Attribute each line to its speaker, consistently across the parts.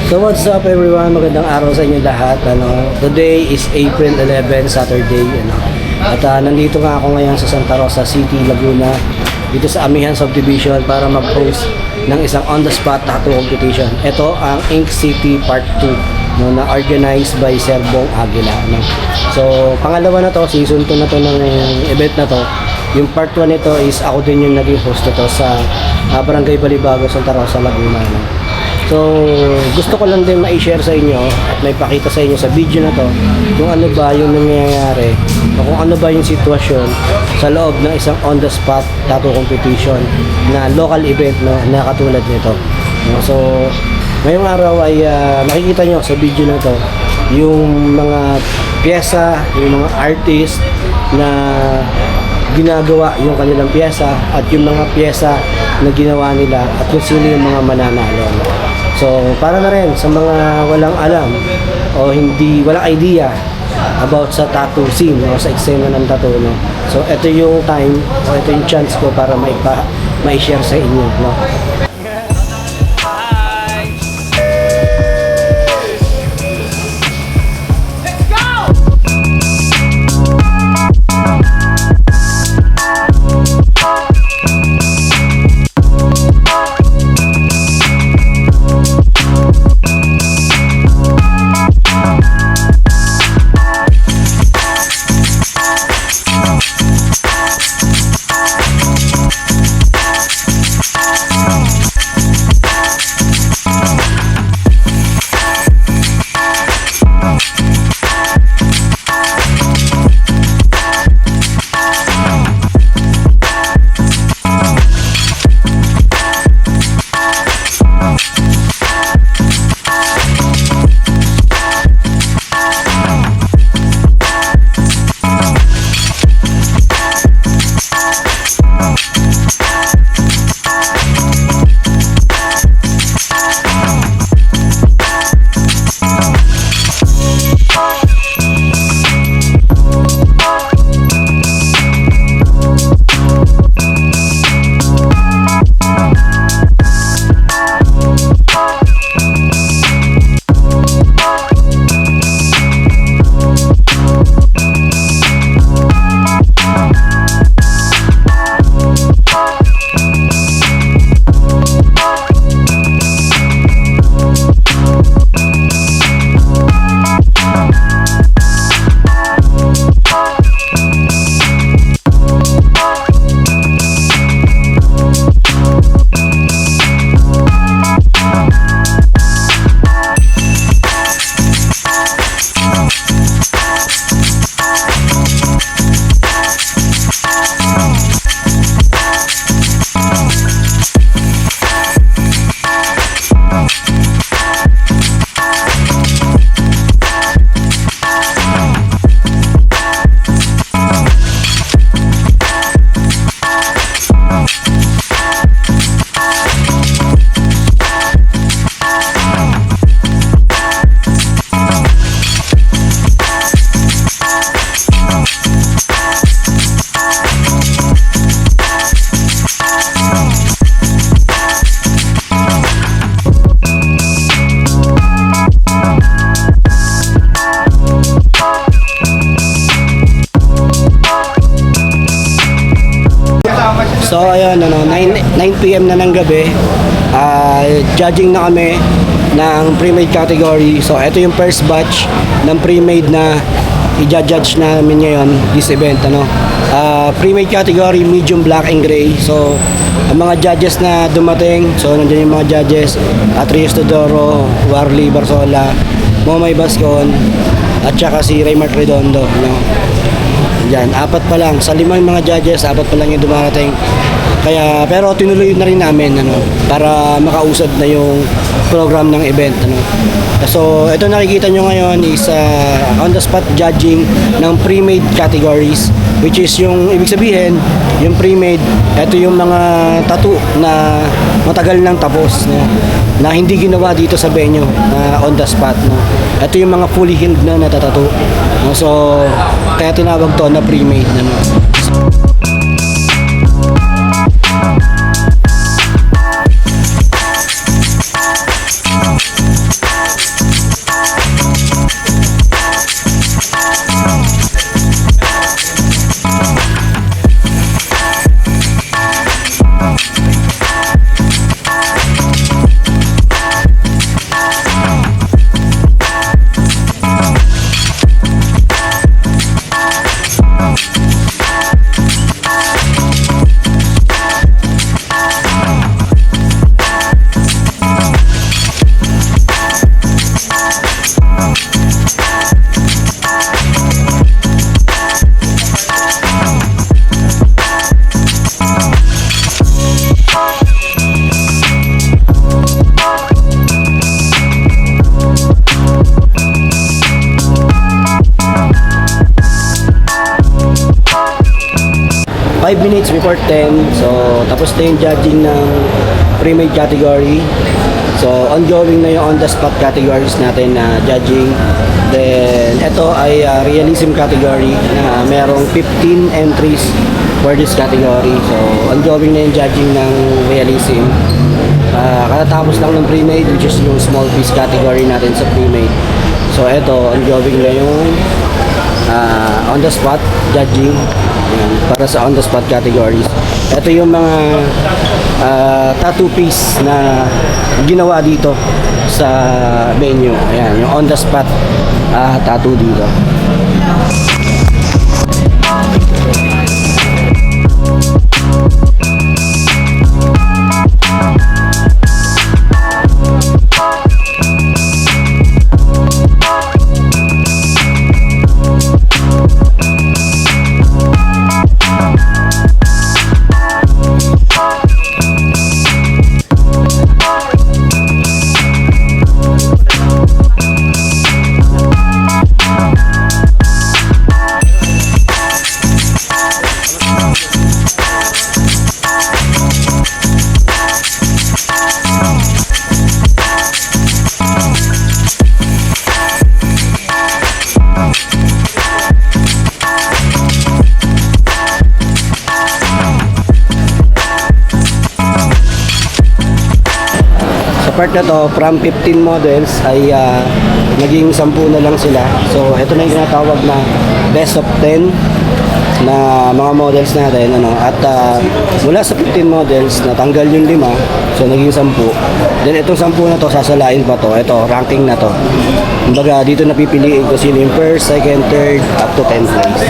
Speaker 1: So what's up everyone, magandang araw sa inyo lahat. Today is April 11, Saturday. At nandito nga ako ngayon sa Santa Rosa City, Laguna, dito sa Amihan Subdivision para mag-host ng isang on-the-spot tattoo competition. Ito ang Ink City Part 2 na organized by Sir Bong Aguila. So pangalawa na to, season 2 na to ng event na to. Yung part 1 nito is ako din yung naging host nito sa Barangay Balibago, Santa Rosa, Laguna. So, gusto ko lang din ma-share sa inyo at may pakita sa inyo sa video na to kung ano ba yung nangyayari o kung ano ba yung sitwasyon sa loob ng isang on-the-spot tattoo competition na local event na katulad nito. So, ngayong araw ay makikita nyo sa video na to yung mga pyesa, yung mga artist na ginagawa yung kanilang pyesa at yung mga pyesa na ginawa nila at kung sino yung mga mananalo. So, para na rin sa mga walang alam o walang idea about sa tattoo scene o sa eksena ng tattoo, no? So, ito yung time o ito yung chance ko para ma-share sa inyo, no? So ayun, 9 PM na ng gabi, judging na kami ng pre-made category. So ito yung first batch ng pre-made na i-judge namin ngayon, this event. Pre-made category, medium, black and gray. So ang mga judges na dumating, so nandiyan yung mga judges, Atrius Todoro, Warley Barsola, Momay Bascon, at saka si Raymart Redondo, Yan, apat pa lang. Sa 5 mga judges, apat pa lang yung dumarating. Pero tinuloy na rin namin para makausad na yung program ng event. So, ito nakikita nyo ngayon is on-the-spot judging ng pre-made categories, which is yung, ibig sabihin, yung pre-made, ito yung mga tattoo na matagal nang tapos, na hindi ginawa dito sa venue, na on-the-spot. Ito yung mga fully healed na natatattoo. So, kaya tinawag to na pre-made. 5 minutes before 10. So, tapos na yung judging ng pre-made category. So, ongoing na yung on-the-spot categories natin na judging. Then, ito ay realism category na merong 15 entries for this category. So, ongoing na yung judging ng realism. Katatapos lang ng pre-made, which is yung small piece category natin sa pre-made. So, ito, ongoing na yung on-the-spot judging. Ayan, para sa on-the-spot categories. Ito yung mga tattoo piece na ginawa dito sa venue. Ayan, yung on-the-spot tattoo dito. Part na to, from 15 models ay naging 10 na lang sila. So ito na yung tinatawag na best of 10 na mga models natin, ano. At mula sa 15 models natanggal yung 5, so naging 10. Then itong 10 na to sasalain pa to. Ito, ranking na to. Kumbaga dito napipiliin ko sino yung first, second, third up to 10th place.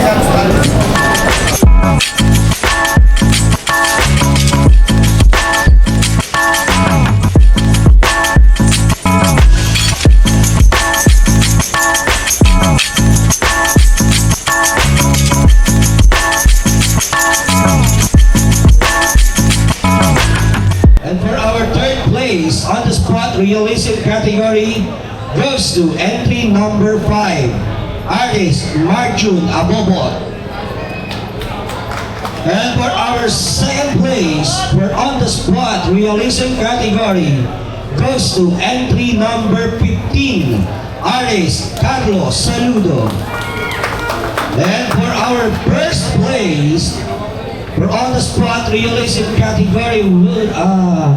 Speaker 2: On the spot realism category goes to entry number 5, artist Marjun Abobot. And for our second place, for on the spot realism category goes to entry number 15, artist Carlos Saludo. And for our first place, for on the spot realism category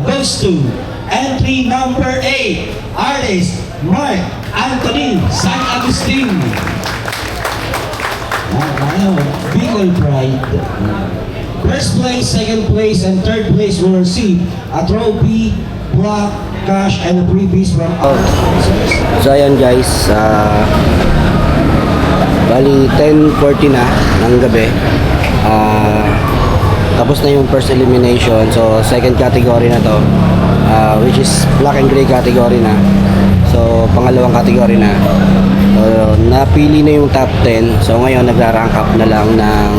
Speaker 2: goes to entry number 8, artist Mark Anthony San Agustin. Bicol Pride. First place, second place, and third place will receive a trophy, plaque, cash, and a freebies from our sponsors.
Speaker 1: So ayan guys, bali 10:40 na ng gabi. Tapos na yung first elimination. So second category na to, which is black and gray category na. So pangalawang category na. So napili na yung top 10. So ngayon nagra-rank up na lang ng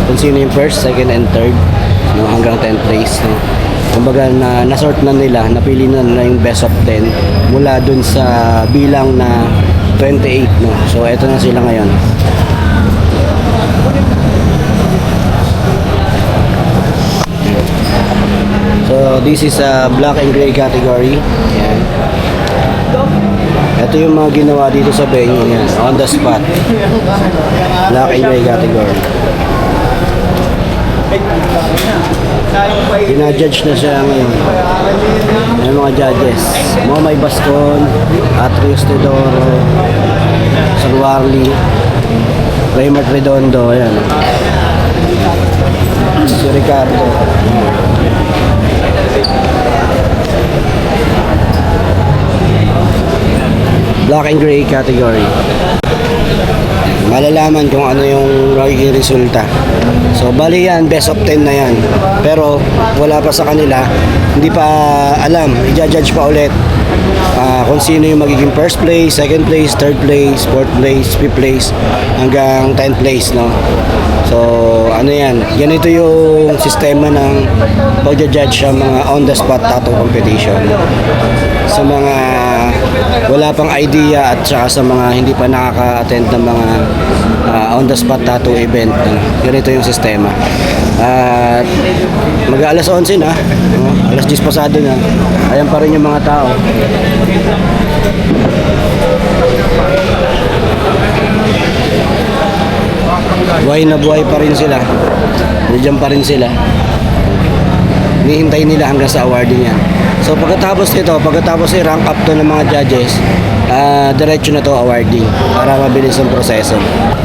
Speaker 1: kung sino yung first, second, and third, no, hanggang 10th place, no. Kumbaga na-sort na nila, napili na yung best of 10 mula dun sa bilang na 28, no. So eto na sila ngayon. So this is a black and gray category. Yan. Ito yung mga ginawa dito sa venue, yan, on the spot. Black and gray category. Ina-judge na siya ngayon. Yung mga judges, Momay Bascon, Atrius Teodoro, San Warli, Raymart Redondo, ayan. Si Ricardo. Black and gray category. Malalaman kung ano yung magiging resulta. So bali yan, best of 10 na yan. Pero wala pa sa kanila, hindi pa alam, i-judge pa ulit kung sino yung magiging first place, second place, third place, fourth place, fifth place, hanggang 10th place, no? So ano yan, ganito yung sistema ng pag-judge sa mga on the spot tattoo competition. Sa mga wala pang idea at saka sa mga hindi pa nakaka-attend ng mga on-the-spot tattoo event, ganito yung sistema. At mag-alas 11 na, alas 10 pasado na, ayan pa rin yung mga tao. Buhay na buhay pa rin sila. Nandiyan pa rin sila. Hinihintay nila hanggang sa awarding yan. So pagkatapos i-rank up to ng mga judges, diretso na to awarding para mabilis ang proseso.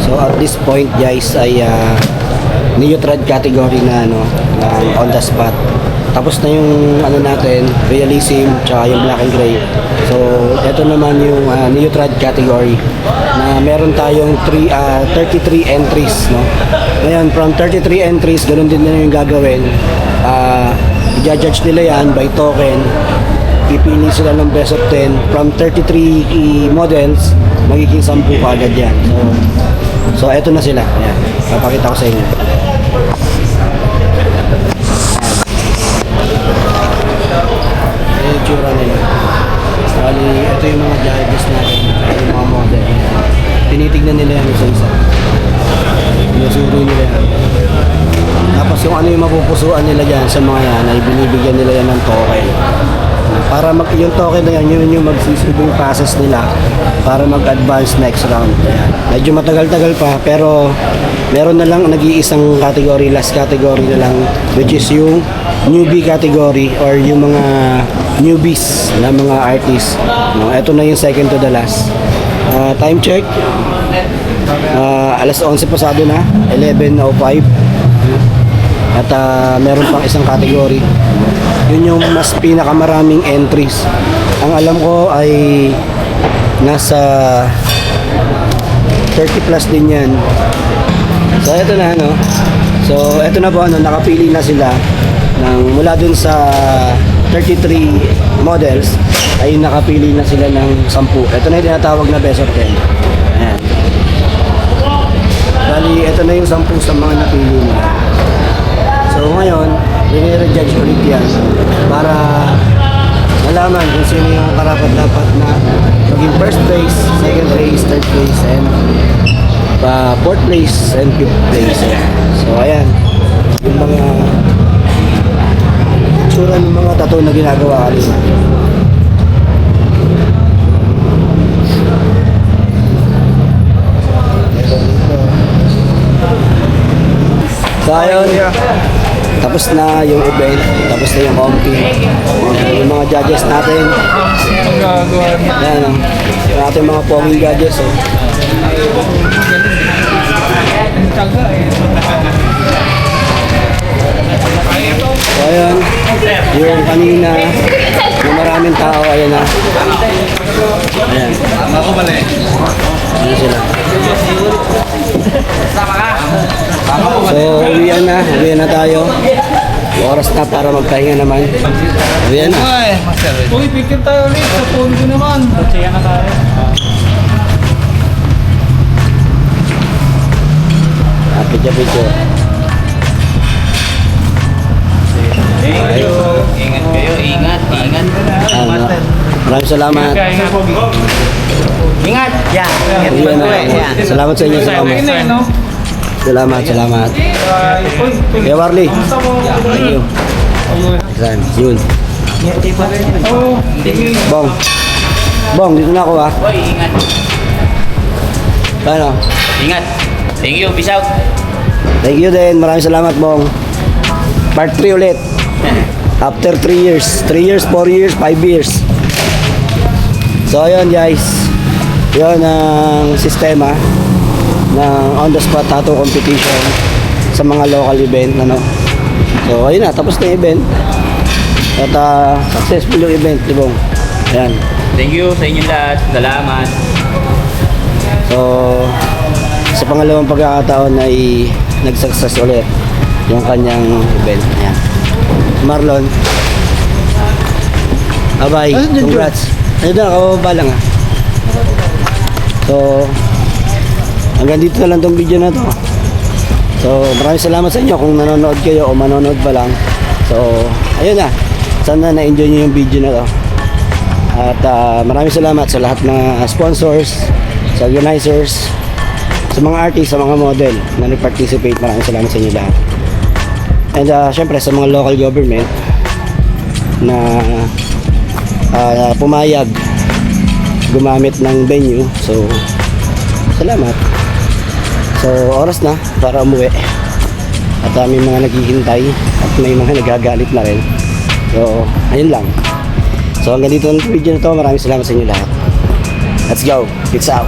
Speaker 1: So at this point guys ay neutral category na on the spot. Tapos na yung natin, realism, tsaka yung black and gray. So, ito naman yung neutral category na meron tayong 33 entries, no? Ngayon, from 33 entries, ganun din na yung gagawin. I-judge nila yan by token. Pipili sila ng best of 10. From 33 models, magiging 10 agad yan. So, ito na sila. Ayan, papakita ko sa inyo. Yung tsura nila. Bali, ito yung mga judges natin, yung mga model. Tinitignan nila yan isa-isa. Sinusuri nila yan. Tapos yung ano yung mapupusuan nila dyan sa mga yan, ay binibigyan nila yan ng token. Para yung token na yan, yun yung magsisilbing passes nila para mag-advance next round. Ayan. Medyo matagal-tagal pa, pero meron na lang nag-iisang category, last category na lang, which is yung newbie category or yung mga newbies na mga artists. No, ito na yung second to the last. Time check. Alas 11 pasado na, 11:05. At meron pang isang category. Yun yung mas pinakamaraming entries. Ang alam ko ay nasa 30 plus din yan. So ito na So ito na po nakapili na sila ng mula dun sa 33 models ay nakapili na sila ng 10. Ito na yung tinatawag na best of 10. Ayan. Bali, ito na yung 10 sa mga napili nila. So ngayon, i-re-judge ulit yan para malaman kung sino yung karapat-dapat na maging first place, second place, third place, and fourth place, and fifth place. So ayan, yung mga tsura ng mga tattoo na ginagawa kanina. So ayun, tapos na yung event, tapos na yung comping. Yung mga judges natin. Ayan yung ating mga ponging judges. So ayun, yung kanina, yung maraming tao, ayan na. Ayan. Ayan sila. So, uwian na tayo. Oras na para magpahinga naman. Uwian na.
Speaker 3: Uy, picture tayo ulit sa phone ko naman. Sige na tayo.
Speaker 1: Picture.
Speaker 4: Ingat kayo, ingat.
Speaker 1: Maraming salamat.
Speaker 4: Ingat! Yeah.
Speaker 1: Uwian na. Salamat sa inyo. Salamat. Kuya Warley. Thank you. Ayan, yun. Bong, dito na ako
Speaker 4: Hoy, ingat.
Speaker 1: Paano?
Speaker 4: Ingat. Thank you, peace out.
Speaker 1: Thank you din. Maraming salamat, Bong. Part 3 ulit. After 3 years. 3 years, 4 years, 5 years. So, ayun guys. Yun ang sistema ng on-the-spot tattoo competition sa mga local event. So, ayun na. Tapos na yung event. At successful yung event, di Bong? Ayan.
Speaker 4: Thank you sa inyo lahat. Salamat.
Speaker 1: So, sa pangalawang pagkakataon ay nag-success ulit yung kanyang event. Ayan. Marlon. Bye. Congrats. Ayun na, kababa lang So, hanggang dito na lang tong video na to. So, maraming salamat sa inyo kung nanonood kayo o manonood pa lang. So, ayun na. Sana na-enjoy nyo yung video na to. At maraming salamat sa lahat mga sponsors, sa organizers, sa mga artists, sa mga model na nag-participate. Maraming salamat sa inyo lahat. And syempre sa mga local government na pumayag gumamit ng venue. So, salamat. So, oras na para umuwi. At may mga naghihintay at may mga nagagalit na rin. So, ayun lang. So, hanggang dito ang video na to. Maraming salamat sa inyo lahat. Let's go. Peace out.